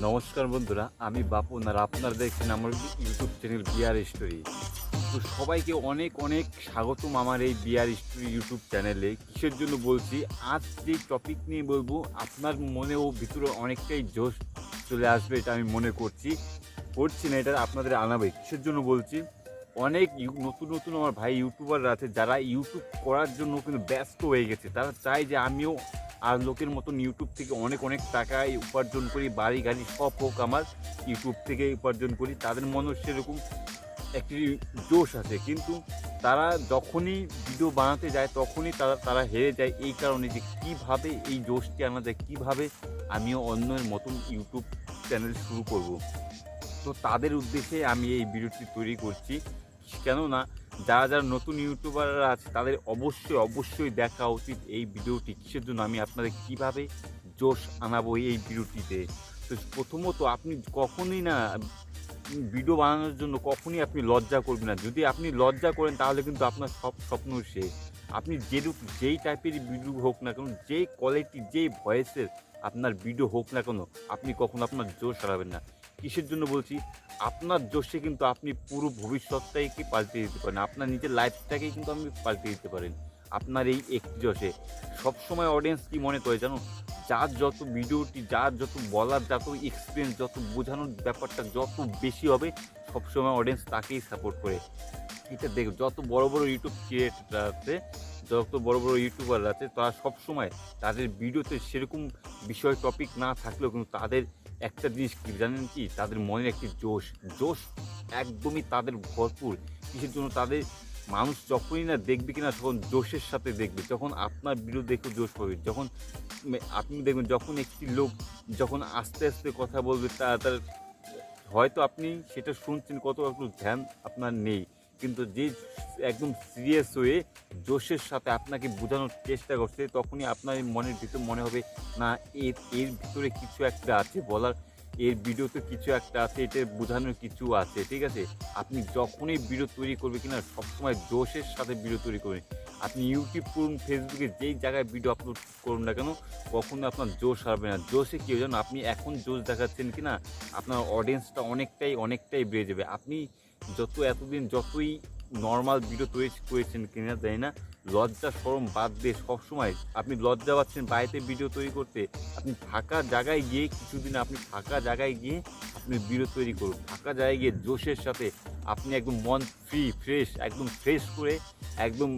নমস্কার বন্ধুরা, আমি বাপন আর আপনারা দেখছেন আমার ইউটিউব চ্যানেল বিআর স্টোরি। তো সবাইকে অনেক অনেক স্বাগতম আমার এই বিআর স্টোরি ইউটিউব চ্যানেলে। কিসের জন্য বলছি, আজ যে টপিক নিয়ে বলবো আপনার মনে ও ভিতরে অনেকটাই জোশ চলে আসবে, এটা আমি মনে করছি না, এটা আপনাদের আনাবে। কিসের জন্য বলছি, অনেক নতুন নতুন আমার ভাই ইউটিউবাররা আছে যারা ইউটিউব করার জন্য কিন্তু ব্যস্ত হয়ে গেছে। তারা চায় যে আমিও আর লোকের মতন ইউটিউব থেকে অনেক অনেক টাকা উপার্জন করি, বাড়ি গাড়ি সব হোক আমার ইউটিউব থেকে উপার্জন করি। তাদের মনে সেরকম একটি জোশ আছে, কিন্তু তারা যখনই ভিডিও বানাতে যায় তখনই তারা হেরে যায়। এই কারণে যে কীভাবে এই জোশটি আনা যায়, কীভাবে আমিও অন্যের মতন ইউটিউব চ্যানেল শুরু করব। তো তাদের উদ্দেশ্যে আমি এই ভিডিওটি তৈরি করছি। কেননা যারা যারা নতুন ইউটিউবাররা আছে তাদের অবশ্যই দেখা উচিত এই ভিডিওটি। কিসের জন্য, আমি আপনাদের কিভাবে জোশ আনাবো এই ভিডিওটিতে। তো প্রথমত আপনি কখনোই না ভিডিও বানানোর জন্য কখনই আপনি লজ্জা করবেন না। যদি আপনি লজ্জা করেন তাহলে কিন্তু আপনার সব স্বপ্ন শেষ। আপনি যেই টাইপের ভিডিও হোক না কেন, যেই কোয়ালিটি, যেই ভয়েসের আপনার ভিডিও হোক না কেন, আপনি কখনো আপনার জোশ হারাবেন না। কিসের জন্য বলছি, আপনার জোশে কিন্তু আপনি পুরো ভবিষ্যৎটাকে পাল্টে দিতে পারেন, আপনার নিজের লাইফটাকেই কিন্তু আপনি পাল্টে দিতে পারেন আপনার এই একটি জোশে। সবসময় অডিয়েন্স কি মনে করে জানো, যার যত ভিডিওটি, যার যত বলার, যত এক্সপিরিয়েন্স, যত বোঝানোর ব্যাপারটা যত বেশি হবে, সবসময় অডিয়েন্স তাকেই সাপোর্ট করে। এটা দেখ, যত বড় বড় ইউটিউব ক্রিয়েটার আছে, যত বড় বড় ইউটিউবাররা আছে, তারা সবসময় তাদের ভিডিওতে সেরকম বিষয় টপিক না থাকলেও কিন্তু তাদের একটা জিনিস কি জানেন কি, তাদের মনের একটি জোশ একদমই তাদের ভরপুর। কিসের জন্য, তাদের মানুষ যখনই না দেখবে কিনা তখন জোশের সাথে দেখবে। যখন আপনার ভিডিও দেখে জোশ পাবে, যখন আপনি দেখবেন যখন একটি লোক যখন আস্তে আস্তে কথা বলবে, তার হয়তো আপনি সেটা শুনছেন, কত একটু ধ্যান আপনার নেই, কিন্তু যে একদম সিরিয়াস হয়ে জোশের সাথে আপনাকে বোঝানোর চেষ্টা করছে, তখনই আপনার মনের ভিতর মনে হবে না, এর ভিতরে কিছু একটা আছে বলার, এর ভিডিওতে কিছু একটা আছে, এটা বোঝানোর কিছু আছে। ঠিক আছে, আপনি যখনই ভিডিও তৈরি করবে কিনা সবসময় জোশের সাথে ভিডিও তৈরি করবেন। আপনি ইউটিউব করুন, ফেসবুকে যেই জায়গায় ভিডিও আপলোড করুন না কেন, কখনো আপনার জোশ হারবে না। জোশে কী জানো, আপনি এখন জোশ দেখাচ্ছেন কিনা, আপনার অডিয়েন্সটা অনেকটাই বেড়ে যাবে। আপনি এতদিন যতই নর্মাল ভিডিও তৈরি করেছেন কিনা জানি না, লজ্জা শরম বাদ দিয়ে সবসময় আপনি লজ্জা পাচ্ছেন বাড়িতে ভিডিও তৈরি করতে, আপনি ফাঁকা জায়গায় গিয়ে কিছুদিন আপনি ভিডিও তৈরি করুন। ফাঁকা জায়গায় গিয়ে জোশের সাথে আপনি একদম মন ফ্রেশ, একদম ফ্রেশ করে একদম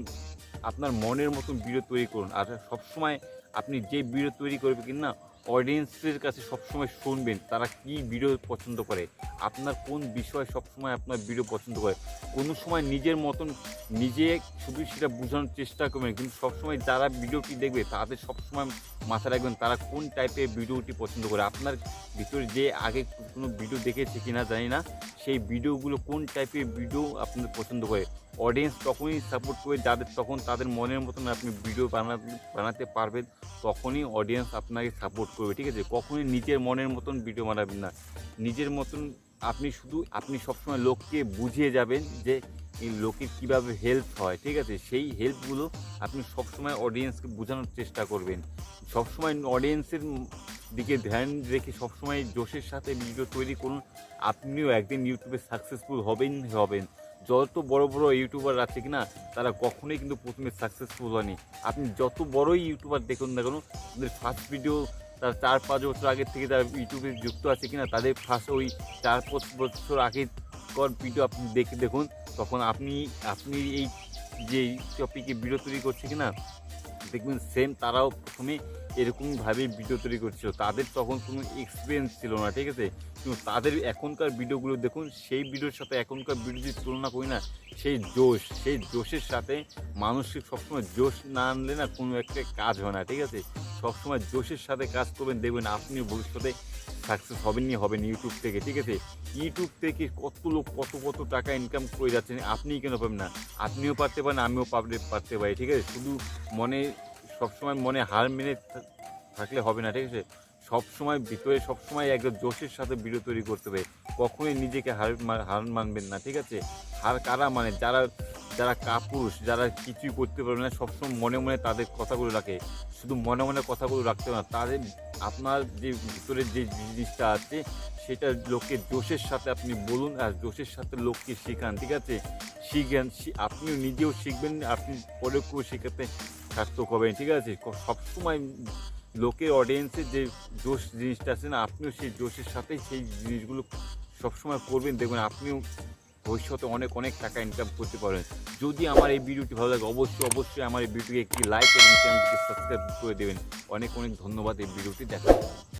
আপনার মনের মতন ভিডিও তৈরি করুন। আর সবসময় আপনি যে ভিডিও তৈরি করবেন কিনা, অডিয়েন্সের কাছে সবসময় শুনবেন তারা কি ভিডিও পছন্দ করে, আপনার কোন বিষয় সবসময় আপনার ভিডিও পছন্দ করে। কোনো সময় নিজের মতন নিজে শুধু সেটা বোঝানোর চেষ্টা করবেন, কিন্তু সবসময় যারা ভিডিওটি দেখবে তাদের সবসময় মাথায় রাখবেন তারা কোন টাইপের ভিডিওটি পছন্দ করে। আপনার ভিতরে যে আগে কোনো ভিডিও দেখেছে কিনা জানি না, সেই ভিডিওগুলো কোন টাইপের ভিডিও আপনার পছন্দ করে। অডিয়েন্স তখনই সাপোর্ট করে তখন তাদের মনের মতন আপনি ভিডিও বানাতে পারবেন, তখনই অডিয়েন্স আপনাকে সাপোর্ট করবে। ঠিক আছে, কখনই নিজের মনের মতন ভিডিও বানাবেন না। নিজের মতন আপনি সবসময় লোককে বুঝিয়ে যাবেন যে এই লোকের কীভাবে হেল্প হয়। ঠিক আছে, সেই হেল্পগুলো আপনি সবসময় অডিয়েন্সকে বোঝানোর চেষ্টা করবেন। সবসময় অডিয়েন্সের দিকে ধ্যান রেখে সবসময় জোশের সাথে ভিডিও তৈরি করুন, আপনিও একদিন ইউটিউবে সাকসেসফুল হবেন। যত বড় বড় ইউটিউবার আছে কিনা, তারা কখনোই কিন্তু প্রথমে সাকসেসফুল হয়নি। আপনি যত বড়ই ইউটিউবার দেখুন না কেন, তাদের ফার্স্ট ভিডিও তার 4-5 বছর আগের থেকে যারা ইউটিউবে যুক্ত আছে কিনা, তাদের ফার্স্ট ওই 4-5 বছর আগের ভিডিও আপনি দেখুন, তখন আপনি এই যে টপিকে ভিডিও তৈরি করছে কিনা, দেখবেন সেম তারাও প্রথমে এরকমভাবে ভিডিও তৈরি করছিল। তাদের তখন কোনো এক্সপিরিয়েন্স ছিল না। ঠিক আছে, কিন্তু তাদের এখনকার ভিডিওগুলো দেখুন, সেই ভিডিওর সাথে এখনকার ভিডিও যদি তুলনা করি না, সেই জোশের সাথে মানুষকে সবসময় জোশ না আনলে না কোনো একটা কাজ হয় না। ঠিক আছে, সবসময় জোশের সাথে কাজ করবেন, দেখবেন আপনি ভবিষ্যতে সাকসেস হবেন ইউটিউব থেকে। ঠিক আছে, ইউটিউব থেকে কত লোক কত টাকা ইনকাম করে যাচ্ছেন, আপনিই কেন পাবেন না? আপনিও পারতে পারেন, আমিও পারতে পারি। ঠিক আছে, শুধু সবসময় মনে হার মেনে থাকলে হবে না। ঠিক আছে, সবসময় ভিতরে সবসময় একদম জোশের সাথে ভিডিও তৈরি করতে হবে, কখনোই নিজেকে হার মানবেন না। ঠিক আছে, হার কারা মানে, যারা কাপুরুষ, যারা কিছুই করতে পারবে না, সবসময় মনে তাদের কথাগুলো রাখে। শুধু মনে কথাগুলো রাখতে হবে না, আপনার যে ভিতরের যে জিনিসটা আছে সেটা লোকের জোশের সাথে আপনি বলুন, আর জোশের সাথে লোককে শেখান, ঠিক আছে? শিখেন, আপনিও নিজেও শিখবেন, আপনি পরেও কেউ শেখাতে সার্থক হবেন, ঠিক আছে? সবসময় লোকের অডিয়েন্সের যে জোশ জিনিসটা আছে না, আপনিও সেই জোশের সাথেই সেই জিনিসগুলো সবসময় করবেন, দেখবেন আপনিও ভবিষ্যতে অনেক অনেক টাকা ইনকাম করতে পারবেন। যদি আমার এই ভিডিওটি ভালো লাগে অবশ্যই আমার এই ভিডিওকে একটি লাইক এবং চ্যানেলটিকে সাবস্ক্রাইব করে দেবেন। অনেক অনেক ধন্যবাদ এই ভিডিওটি দেখার জন্য।